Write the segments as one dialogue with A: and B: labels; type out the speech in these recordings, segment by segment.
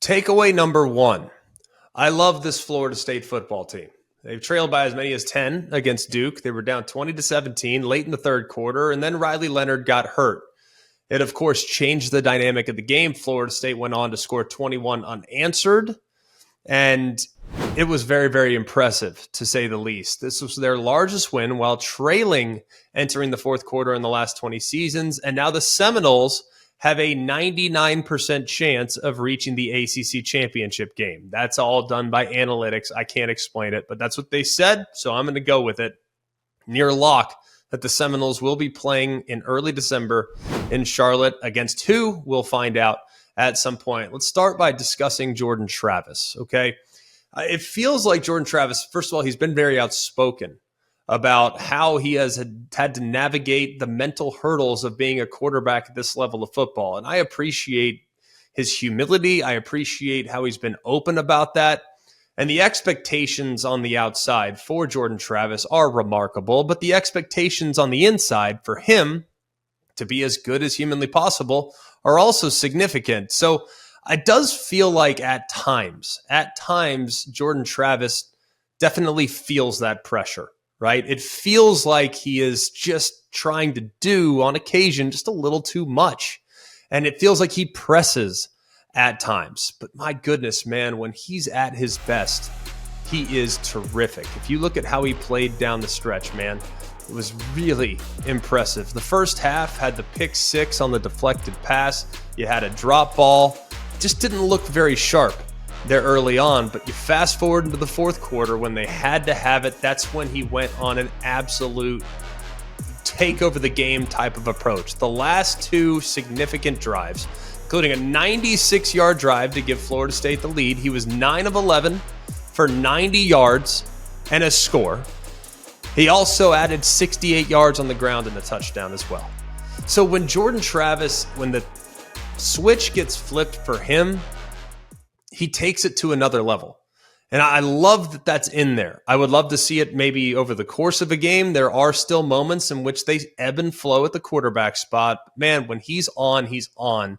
A: Takeaway number one. I love this Florida State football team. They've trailed by as many as 10 against Duke. They were down 20-17 late in the third quarter, and then Riley Leonard got hurt. It, of course, changed the dynamic of the game. Florida State went on to score 21 unanswered, and it was very, very impressive, to say the least. This was their largest win while trailing entering the fourth quarter in the last 20 seasons, and now the Seminoles have a 99% chance of reaching the ACC championship game. That's all done by analytics. I can't explain it, but that's what they said, so I'm going to go with it. Near lock that the Seminoles will be playing in early December in Charlotte. Against who, we'll find out at some point. Let's start by discussing Jordan Travis, okay? It feels like Jordan Travis, first of all, he's been very outspoken about how he has had to navigate the mental hurdles of being a quarterback at this level of football. And I appreciate his humility. I appreciate how he's been open about that. And the expectations on the outside for Jordan Travis are remarkable, but the expectations on the inside for him to be as good as humanly possible are also significant. So it does feel like at times, Jordan Travis definitely feels that pressure. Right? It feels like he is just trying to do, on occasion, just a little too much. And it feels like he presses at times. But my goodness, man, when he's at his best, he is terrific. If you look at how he played down the stretch, man, it was really impressive. The first half had the pick six on the deflected pass. You had a drop ball. It just didn't look very sharp there early on, but you fast forward into the fourth quarter when they had to have it. That's when he went on an absolute take over the game type of approach. The last two significant drives, including a 96-yard drive to give Florida State the lead. He was 9 of 11 for 90 yards and a score. He also added 68 yards on the ground and a touchdown as well. So when Jordan Travis, when the switch gets flipped for him, he takes it to another level. And I love that that's in there. I would love to see it maybe over the course of a game. There are still moments in which they ebb and flow at the quarterback spot. Man, when he's on, he's on.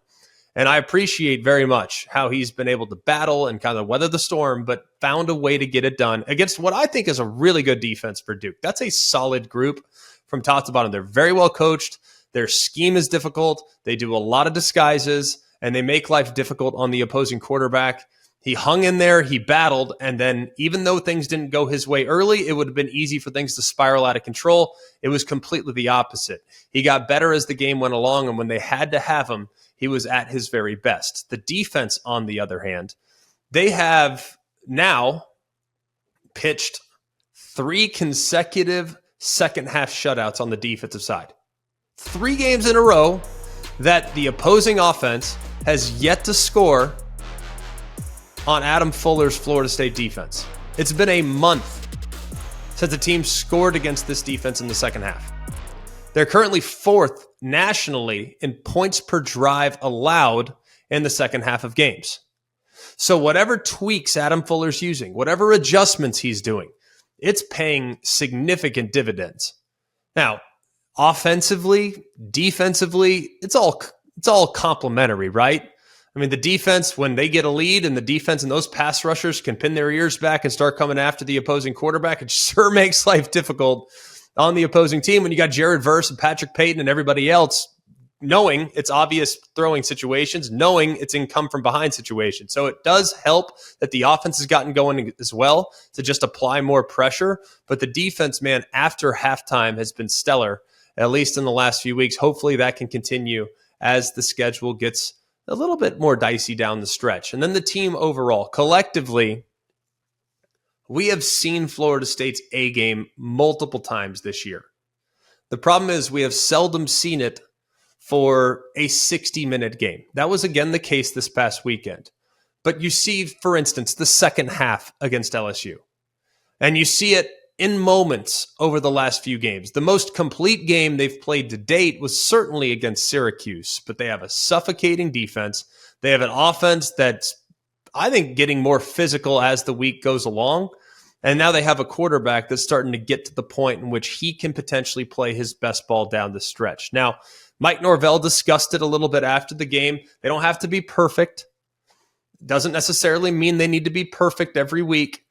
A: And I appreciate very much how he's been able to battle and kind of weather the storm, but found a way to get it done against what I think is a really good defense for Duke. That's a solid group from top to bottom. They're very well coached. Their scheme is difficult. They do a lot of disguises, and they make life difficult on the opposing quarterback. He hung in there, he battled, and then even though things didn't go his way early, it would have been easy for things to spiral out of control. It was completely the opposite. He got better as the game went along, and when they had to have him, he was at his very best. The defense, on the other hand, they have now pitched 3 consecutive second-half shutouts on the defensive side. 3 games in a row that the opposing offense has yet to score on Adam Fuller's Florida State defense. It's been a month since the team scored against this defense in the second half. They're currently 4th nationally in points per drive allowed in the second half of games. So whatever tweaks Adam Fuller's using, whatever adjustments he's doing, it's paying significant dividends. Now, offensively, defensively, it's all complementary, right? I mean, the defense, when they get a lead and the defense and those pass rushers can pin their ears back and start coming after the opposing quarterback, it sure makes life difficult on the opposing team when you got Jared Verse and Patrick Payton and everybody else knowing it's obvious throwing situations, knowing it's in come from behind situations. So it does help that the offense has gotten going as well to just apply more pressure. But the defense, man, after halftime has been stellar, at least in the last few weeks. Hopefully that can continue as the schedule gets a little bit more dicey down the stretch. And then the team overall, collectively, we have seen Florida State's A game multiple times this year. The problem is we have seldom seen it for a 60-minute game. That was again the case this past weekend. But you see, for instance, the second half against LSU. And you see it in moments over the last few games. The most complete game they've played to date was certainly against Syracuse, but they have a suffocating defense. They have an offense that's, I think, getting more physical as the week goes along. And now they have a quarterback that's starting to get to the point in which he can potentially play his best ball down the stretch. Now, Mike Norvell discussed it a little bit after the game. They don't have to be perfect. Doesn't necessarily mean they need to be perfect every week,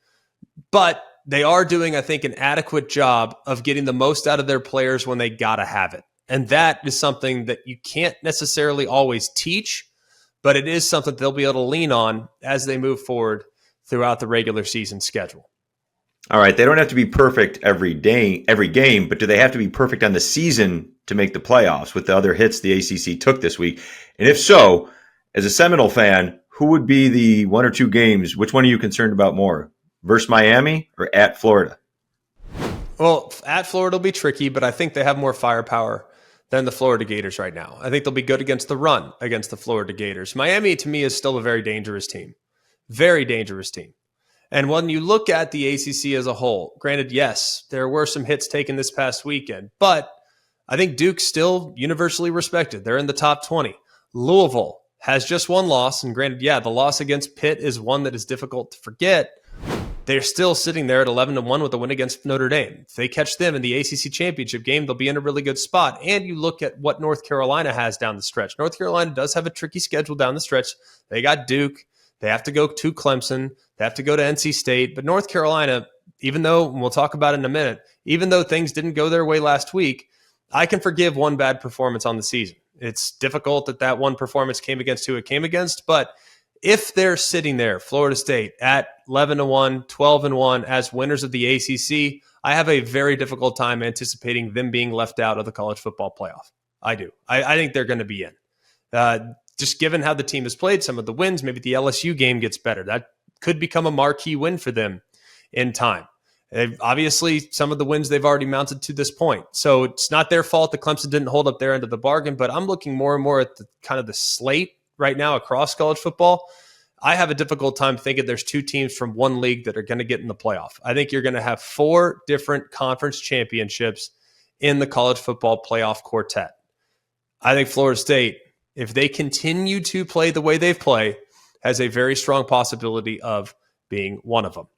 A: but they are doing, I think, an adequate job of getting the most out of their players when they got to have it. And that is something that you can't necessarily always teach, but it is something they'll be able to lean on as they move forward throughout the regular season schedule.
B: All right, they don't have to be perfect every day, every game, but do they have to be perfect on the season to make the playoffs with the other hits the ACC took this week? And if so, as a Seminole fan, who would be the one or two games? Which one are you concerned about more, versus Miami or at Florida?
A: Well, at Florida will be tricky, but I think they have more firepower than the Florida Gators right now. I think they'll be good against the run against the Florida Gators. Miami, to me, is still a very dangerous team. Very dangerous team. And when you look at the ACC as a whole, granted, yes, there were some hits taken this past weekend, but I think Duke's still universally respected. They're in the top 20. Louisville has just one loss, and granted, yeah, the loss against Pitt is one that is difficult to forget. They're still sitting there at 11-1 with a win against Notre Dame. If they catch them in the ACC championship game, they'll be in a really good spot. And you look at what North Carolina has down the stretch. North Carolina does have a tricky schedule down the stretch. They got Duke. They have to go to Clemson. They have to go to NC State. But North Carolina, even though, and we'll talk about it in a minute, even though things didn't go their way last week, I can forgive one bad performance on the season. It's difficult that one performance came against who it came against, but if they're sitting there, Florida State at 11-1, 12-1 as winners of the ACC, I have a very difficult time anticipating them being left out of the college football playoff. I do. I think they're going to be in. Just given how the team has played, some of the wins, maybe the LSU game gets better. That could become a marquee win for them in time. Obviously, some of the wins they've already mounted to this point. So it's not their fault that Clemson didn't hold up their end of the bargain, but I'm looking more and more at the kind of the slate right now across college football. I have a difficult time thinking there's two teams from one league that are going to get in the playoff. I think you're going to have 4 different conference championships in the college football playoff quartet. I think Florida State, if they continue to play the way they've played, has a very strong possibility of being one of them.